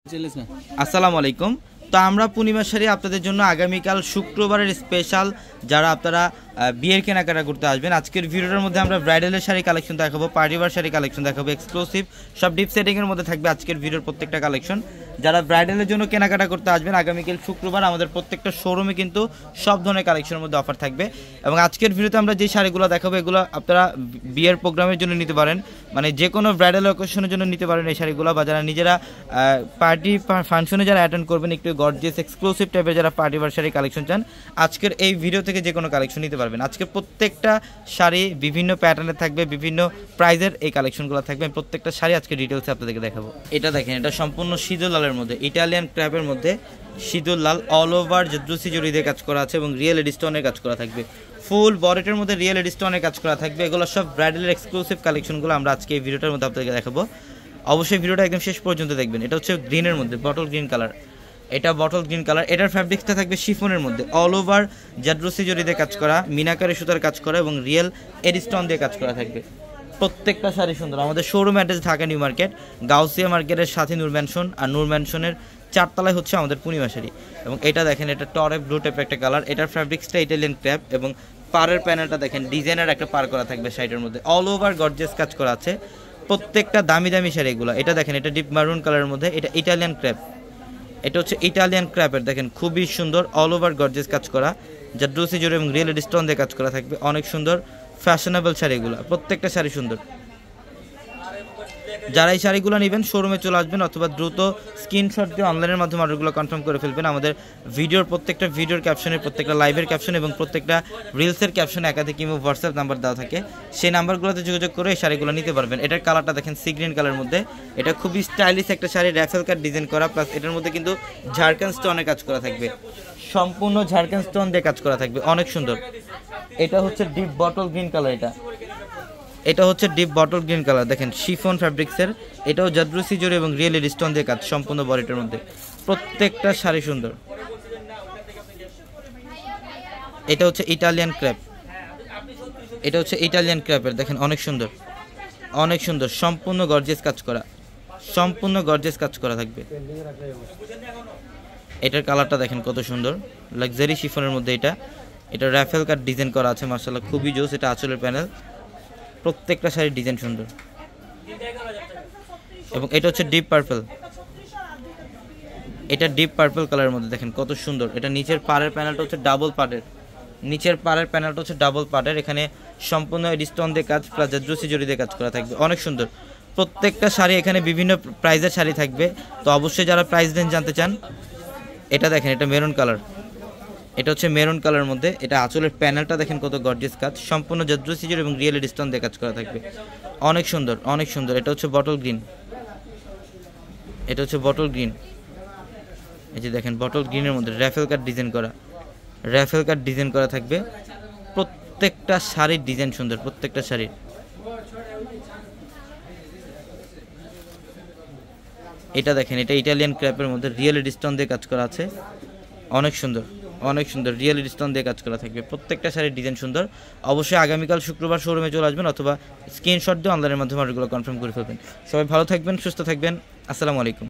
আসসালামু আলাইকুম। তো আমরা পূর্ণিমা শাড়ি আপনাদের জন্য আগামীকাল শুক্রবারের স্পেশাল যারা আপনারা বিয়ের কেনাকাটা করতে আসবেন, আজকের ভিডিওটার মধ্যে আমরা ব্রাইডালের শাড়ি কালেকশন দেখাবো, পার্টিওয়ার শাড়ি কালেকশন দেখাবো, এক্সক্লুসিভ সব ডিপ সেটিংয়ের মধ্যে থাকবে আজকের ভিডিওর প্রত্যেকটা কালেকশন। যারা ব্রাইডালের জন্য কেনাকাটা করতে আসবেন আগামীকাল শুক্রবার আমাদের প্রত্যেকটা শোরুমে কিন্তু সব ধরনের কালেকশনের মধ্যে অফার থাকবে। এবং আজকের ভিডিওতে আমরা যে শাড়িগুলো দেখাবো এগুলো আপনারা বিয়ের প্রোগ্রামের জন্য নিতে পারেন, মানে যে কোনো ব্রাইডাল অকেশনের জন্য নিতে পারেন এই শাড়িগুলো, বা যারা নিজেরা পার্টি ফাংশনে যারা অ্যাটেন্ড করবেন একটু গর্জিয়াস এক্সক্লুসিভ টাইপের যারা পার্টিওয়ার শাড়ি কালেকশন চান আজকের এই ভিডিও থেকে যে কোনো কালেকশন নিতে পারবেন। আজকে প্রত্যেকটা শাড়ি বিভিন্ন প্যাটার্নের থাকবে, বিভিন্ন প্রাইজের এই কালেকশনগুলো থাকবে। প্রত্যেকটা শাড়ি আজকে ডিটেলসে আপনাদেরকে দেখাবো। এটা দেখেন, এটা সম্পূর্ণ সিঁদুর লালের মধ্যে, ইটালিয়ান ক্র্যাপের মধ্যে সিঁদুর লাল, অল ওভার জদ্রুসি জড়ি দিয়ে কাজ করা আছে এবং রিয়েল এডিস্টোনের কাজ করা থাকবে। ফুল বডিটার মধ্যে রিয়েল এডিস্টোনের কাজ করা থাকবে। এগুলো সব ব্রাইডালের এক্সক্লুসিভ কালেকশনগুলো আমরা আজকে এই ভিডিওটার মধ্যে আপনাদেরকে দেখাবো। অবশ্যই ভিডিওটা একদম শেষ পর্যন্ত দেখবেন। এটা হচ্ছে গ্রিনের মধ্যে, বটল গ্রিন কালার, এটা বটল গ্রিন কালার। এটার ফ্যাব্রিক্সটা থাকবে শিফনের মধ্যে, অল ওভার জাদ্রুসি জড়ি দিয়ে কাজ করা, মিনাকারি সুতার কাজ করা এবং রিয়েল এডিস্টোন দিয়ে কাজ করা থাকবে। প্রত্যেকটা শাড়ি সুন্দর। আমাদের showroom address Dhaka new market, Gausia মার্কেটের সাথে নূর ম্যানশন, আর নূর ম্যানশনের চারতলায় হচ্ছে আমাদের পূর্ণিমা শাড়ি। এবং এটা দেখেন, এটা টরে ব্লু টাইপের একটা কালার, এটার ফ্যাব্রিক্সটা ইটালিয়ান ক্র্যাপ এবং পাড়ের প্যানেলটা দেখেন ডিজাইনার একটা পার করা থাকবে শাড়িটার মধ্যে, অল ওভার গর্জিয়াস কাজ করা আছে। প্রত্যেকটা দামি দামি শাড়ি এগুলো। এটা দেখেন, এটা ডিপ মারুন কালারের মধ্যে, এটা ইটালিয়ান ক্র্যাপ, এটা হচ্ছে ইটালিয়ান ক্র্যাপের দেখেন খুবই সুন্দর অল ওভার গর্জিয়াস কাজ করা, জাদ্রুসি জড়ি এবং রিয়েল স্টোন দিয়ে কাজ করা থাকবে। অনেক সুন্দর ফ্যাশনেবল শাড়িগুলো, প্রত্যেকটা শাড়ি সুন্দর। যারা এই শাড়িগুলো নেবেন শোরুমে চলে আসবেন অথবা দ্রুত স্ক্রিনশট দিয়ে অনলাইনের মাধ্যমে অর্ডারগুলো কনফার্ম করে ফেলবেন। আমাদের ভিডিওর প্রত্যেকটা ভিডিওর ক্যাপশনে, প্রত্যেকটা লাইভের ক্যাপশন এবং প্রত্যেকটা রিলসের ক্যাপশনে একাধিক কিংবা হোয়াটসঅ্যাপ নাম্বার দেওয়া থাকে, সেই নাম্বারগুলোতে যোগাযোগ করে এই শাড়িগুলো নিতে পারবেন। এটার কালারটা দেখেন সি গ্রিন কালারের মধ্যে, এটা খুবই স্টাইলিশ একটা শাড়ি, র্যাফেল কাট ডিজাইন করা, প্লাস এটার মধ্যে কিন্তু ঝাড়খান্ড স্টোনের কাজ করা থাকবে, সম্পূর্ণ ঝাড়খান্ড স্টোন দিয়ে কাজ করা থাকবে, অনেক সুন্দর। এটা হচ্ছে ডিপ বটল গ্রিন কালার, এটা হচ্ছে ডিপ বটল গ্রিন কালার দেখেন শিফন ফ্যাব্রিক্সের, এটাও জাদ্রুসি জড়ি এবং রিয়েল স্টোন দিয়ে কাজ সম্পূর্ণ বডিটার মধ্যে। প্রত্যেকটা শাড়ি সুন্দর। এটা হচ্ছে ইটালিয়ান ক্র্যাপ, এটা হচ্ছে ইটালিয়ান ক্র্যাপের দেখেন অনেক সুন্দর, অনেক সুন্দর, সম্পূর্ণ গর্জিয়াস কাজ করা, সম্পূর্ণ গর্জিয়াস কাজ করা থাকবে। এটার কালারটা দেখেন কত সুন্দর, লাক্সারি শিফনের মধ্যে এটা র্যাফেল কাট ডিজাইন করা আছে, মাশাআল্লাহ খুবই জোস। এটা আঁচলের প্যানেল, প্রত্যেকটা শাড়ির ডিজাইন সুন্দর। এবং এটা হচ্ছে ডিপ পার্পল, এটা ডিপ পার্পল কালারের মধ্যে দেখেন কত সুন্দর। এটা নিচের পাড়ের প্যানেলটা হচ্ছে ডাবল পাড়ের, নিচের পাড়ের প্যানেলটা হচ্ছে ডাবল পাড়ের, এখানে সম্পূর্ণ এডিস্টোন দিয়ে কাজ প্লাস জাদ্রুসি জড়ি দিয়ে কাজ করা থাকবে, অনেক সুন্দর। প্রত্যেকটা শাড়ি এখানে বিভিন্ন প্রাইজের শাড়ি থাকবে, তো অবশ্যই যারা প্রাইস রেঞ্জ জানতে চান, এটা দেখেন, এটা মেরুন কালার, এটা হচ্ছে মেরুন কালারের মধ্যে, এটা আঁচলের প্যানেলটা দেখেন কত গর্জিয়াস কাজ, সম্পূর্ণ জাদ্রুসি জড়ি এবং রিয়েল এডিস্টোন দিয়ে কাজ করা থাকবে, অনেক সুন্দর, অনেক সুন্দর। এটা হচ্ছে বটল গ্রিন, এটা হচ্ছে বটল গ্রিন, এই যে দেখেন বটল গ্রিনের মধ্যে র্যাফেল কাট ডিজাইন করা, র্যাফেল কাট ডিজাইন করা থাকবে। প্রত্যেকটা শাড়ির ডিজাইন সুন্দর, প্রত্যেকটা শাড়ির। এটা দেখেন, এটা ইটালিয়ান ক্র্যাপের মধ্যে রিয়েল এডিস্টোন দিয়ে কাজ করা আছে, অনেক সুন্দর, অনেক সুন্দর, রিয়েল স্টোন দিয়ে কাজ করা থাকবে। প্রত্যেকটা শাড়ির ডিজাইন সুন্দর। অবশ্যই আগামীকাল শুক্রবার শোরুমে চলে আসবেন অথবা স্ক্রিনশট দিয়ে অনলাইনের মাধ্যমে অর্ডারগুলো কনফার্ম করে ফেলবেন। সবাই ভালো থাকবেন, সুস্থ থাকবেন, আসসালামু আলাইকুম।